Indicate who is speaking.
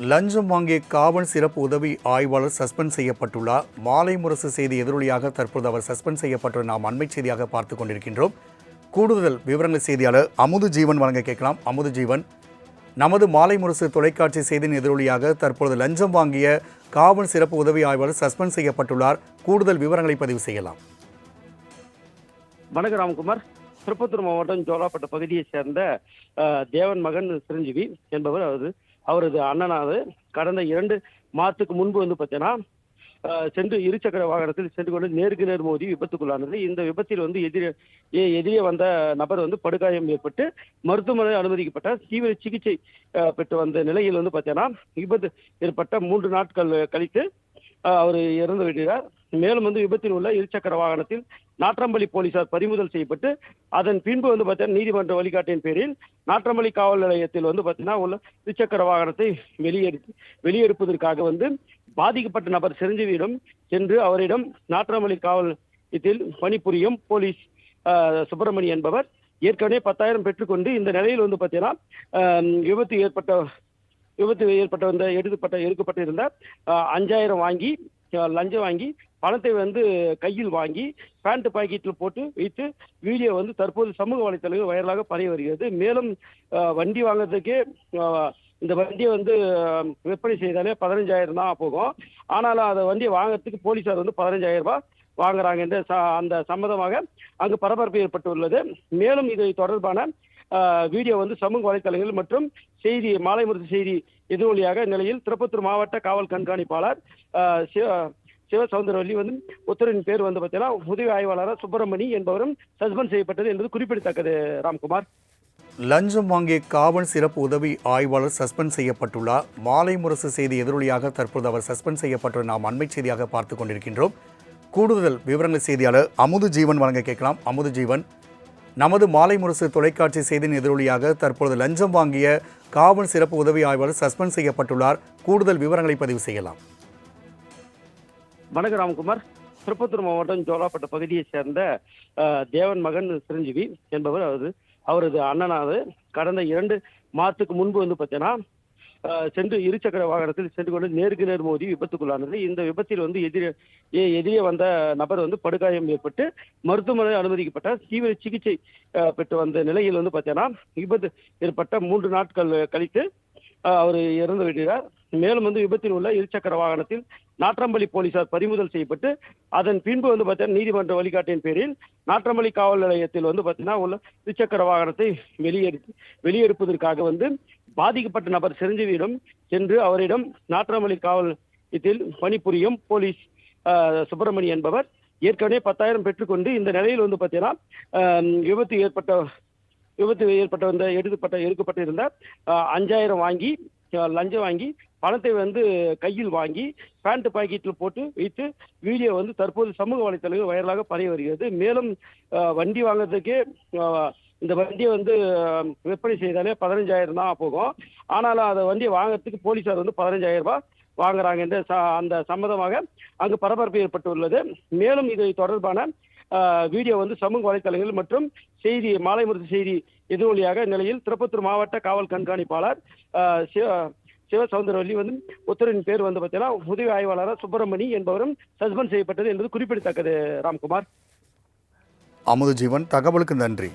Speaker 1: லஞ்சம் வாங்கிய காவல் சிறப்பு உதவி ஆய்வாளர் சஸ்பெண்ட் செய்யப்பட்டுள்ளார். மாலை முரசு செய்தி எதிரொலியாக தற்போது அவர் சஸ்பெண்ட் செய்யப்பட்டு நாம் அண்மை செய்தியாக பார்த்துக் கொண்டிருக்கின்றோம். கூடுதல் விவரங்கள் செய்தியாளர் அமுது ஜீவன் வழங்க கேட்கலாம். அமுது ஜீவன், நமது மாலை முரசு தொலைக்காட்சி செய்தியின் எதிரொலியாக தற்போது லஞ்சம் வாங்கிய காவல் சிறப்பு உதவி ஆய்வாளர் சஸ்பெண்ட் செய்யப்பட்டுள்ளார். கூடுதல் விவரங்களை பதிவு செய்யலாம்.
Speaker 2: வணக்கம் ராம்குமார். திருப்பத்தூர் மாவட்டம் ஜோலாப்பட்ட பகுதியைச் சேர்ந்த தேவன் மகன் சிரஞ்சீவி என்பவர் அவரது அண்ணனாவது கடந்த 2 மாதத்துக்கு முன்பு பார்த்தீங்கன்னா சென்று இருசக்கர வாகனத்தில் சென்று கொண்டு நேருக்கு நேர் மோதி விபத்துக்குள்ளானது. இந்த விபத்தில் எதிரே வந்த நபர் படுகாயம் ஏற்பட்டு மருத்துவமனையில் அனுமதிக்கப்பட்ட தீவிர சிகிச்சை பெற்று வந்த நிலையில் பார்த்தீங்கன்னா விபத்து ஏற்பட்ட 3 நாட்கள் கழித்து அவர் இறந்து விடுகிறார். மேலும் விபத்தில் உள்ள இருசக்கர வாகனத்தில் நாற்றம்பள்ளி போலீசார் பறிமுதல் செய்யப்பட்டு அதன் பின்பு பார்த்தீங்கன்னா நீதிமன்ற வழிகாட்டின் பேரில் நாற்றம்பள்ளி காவல் நிலையத்தில் பார்த்தீங்கன்னா உள்ள இருசக்கர வாகனத்தை வெளியெடுப்பதற்காக பாதிக்கப்பட்ட நபர் சிரஞ்சீவியிடம் சென்று அவரிடம் நாற்றம்பள்ளி காவல் நிலையத்தில் பணிபுரியும் போலீஸ் சுப்பிரமணி என்பவர் ஏற்கனவே 10,000 பெற்றுக்கொண்டு இந்த நிலையில் பார்த்தீங்கன்னா எடுக்கப்பட்டிருந்த 5,000 வாங்கி லஞ்சம் வாங்கி பணத்தை கையில் வாங்கி பேண்ட் பாக்கெட்டில் போட்டு வைத்து வீடியோ தற்போது சமூக வலைத்தளங்கள் வைரலாக பரவி வருகிறது. மேலும் வண்டி வாங்குறதுக்கே இந்த வண்டியை விற்பனை செய்தாலே 15,000 தான் போகும். ஆனாலும் அந்த வண்டியை வாங்குறதுக்கு போலீசார் 15,000 ரூபாய் வாங்குறாங்க என்ற அந்த சம்மதமாக அங்கு பரபரப்பு ஏற்பட்டுள்ளது. மேலும் இது தொடர்பான வீடியோ சமூக வலைத்தளங்கள் மற்றும் செய்தி மாலை முரசு செய்தி எதிரொலியாக நிலையில் திருப்பத்தூர் மாவட்ட காவல் கண்காணிப்பாளர் சிவசௌந்தரவல்லி உத்தரவின் பேர் பார்த்தீங்கன்னா உதவி ஆய்வாளர் சுப்பிரமணி என்பவரும் சஸ்பெண்ட் செய்யப்பட்டது என்பது குறிப்பிடத்தக்கது. ராம்குமார்,
Speaker 1: லஞ்சம் வாங்கிய காவல் சிறப்பு உதவி ஆய்வாளர் சஸ்பெண்ட் செய்யப்பட்டுள்ளார். மாலை முரசு செய்தி எதிரொலியாக தற்போது அவர் சஸ்பெண்ட் செய்யப்பட்டு நாம் அண்மை செய்தியாக பார்த்துக் கொண்டிருக்கின்றோம். கூடுதல் விவரங்கள் செய்தியாளர் அமுது ஜீவன் வழங்க கேட்கலாம். அமுது ஜீவன், நமது மாலை முரசு தொலைக்காட்சி செய்தியின் எதிரொலியாக தற்போது லஞ்சம் வாங்கிய காவல் சிறப்பு உதவி ஆய்வாளர் சஸ்பெண்ட் செய்யப்பட்டுள்ளார். கூடுதல் விவரங்களை பதிவு செய்யலாம்.
Speaker 2: வணக்கம் ராம்குமார். திருப்பத்தூர் மாவட்டம் ஜோலாப்பட்ட பகுதியைச் சேர்ந்த தேவன் மகன் சிரஞ்சீவி என்பவர் அவரது அண்ணனாவது கடந்த 2 மாதத்துக்கு முன்பு பார்த்தீங்கன்னா சென்று இருசக்கர வாகனத்தில் சென்று கொண்டு நேருக்கு நேர் மோதி விபத்துக்குள்ளானது. இந்த விபத்தில் எதிரே வந்த நபர் படுகாயம் ஏற்பட்டு மருத்துவமனையில் அனுமதிக்கப்பட்ட தீவிர சிகிச்சை பெற்று வந்த நிலையில் பார்த்தீங்கன்னா விபத்து ஏற்பட்ட 3 நாட்கள் கழித்து அவர் இறந்து விடுகிறார். மேலும் விபத்தில் உள்ள இருசக்கர வாகனத்தில் நாற்றம்பள்ளி போலீசார் பறிமுதல் செய்யப்பட்டு அதன் பின்பு பார்த்தீங்கன்னா நீதிமன்ற வழிகாட்டின் பேரில் நாற்றம்பள்ளி காவல் நிலையத்தில் பார்த்தீங்கன்னா உள்ள இருசக்கர வாகனத்தை வெளியெடுப்பதற்காக பாதிக்கப்பட்ட நபர் சிரஞ்சீவியிடம் சென்று அவரிடம் நாற்றம்பள்ளி காவல் நிலையத்தில் பணிபுரியும் போலீஸ் சுப்பிரமணி என்பவர் ஏற்கனவே 10,000 பெற்றுக்கொண்டு இந்த நிலையில் பார்த்தீங்கன்னா எடுக்கப்பட்டிருந்த 5,000 வாங்கி லஞ்சம் வாங்கி பணத்தை கையில் வாங்கி பேண்ட் பாக்கெட்டில் போட்டு வைத்து வீடியோ தற்போது சமூக வலைத்தளங்கள் வைரலாக பரவி வருகிறது. மேலும் வண்டி வாங்குறதுக்கே இந்த வண்டியை விற்பனை செய்தாலே 15,000 தான் போகும். ஆனாலும் அந்த வண்டியை வாங்குறதுக்கு போலீசார் 15,000 ரூபாய் வாங்குறாங்க என்ற அந்த சம்மதமாக அங்கு பரபரப்பு ஏற்பட்டுள்ளது. மேலும் இது தொடர்பான வீடியோ சமூக வலைத்தளங்கள் மற்றும் செய்தி மாலை முரசு செய்தி எதிரொலியாக நிலையில் திருப்பத்தூர் மாவட்ட காவல் கண்காணிப்பாளர் சிவசௌந்தரவல்லி உத்தரவின் பேர் பார்த்தீங்கன்னா உதவி ஆய்வாளர் சுப்பிரமணி என்பவரும் சஸ்பெண்ட் செய்யப்பட்டது என்பது குறிப்பிடத்தக்கது. ராம்குமார்,
Speaker 1: அமுது ஜீவன், தகவலுக்கு நன்றி.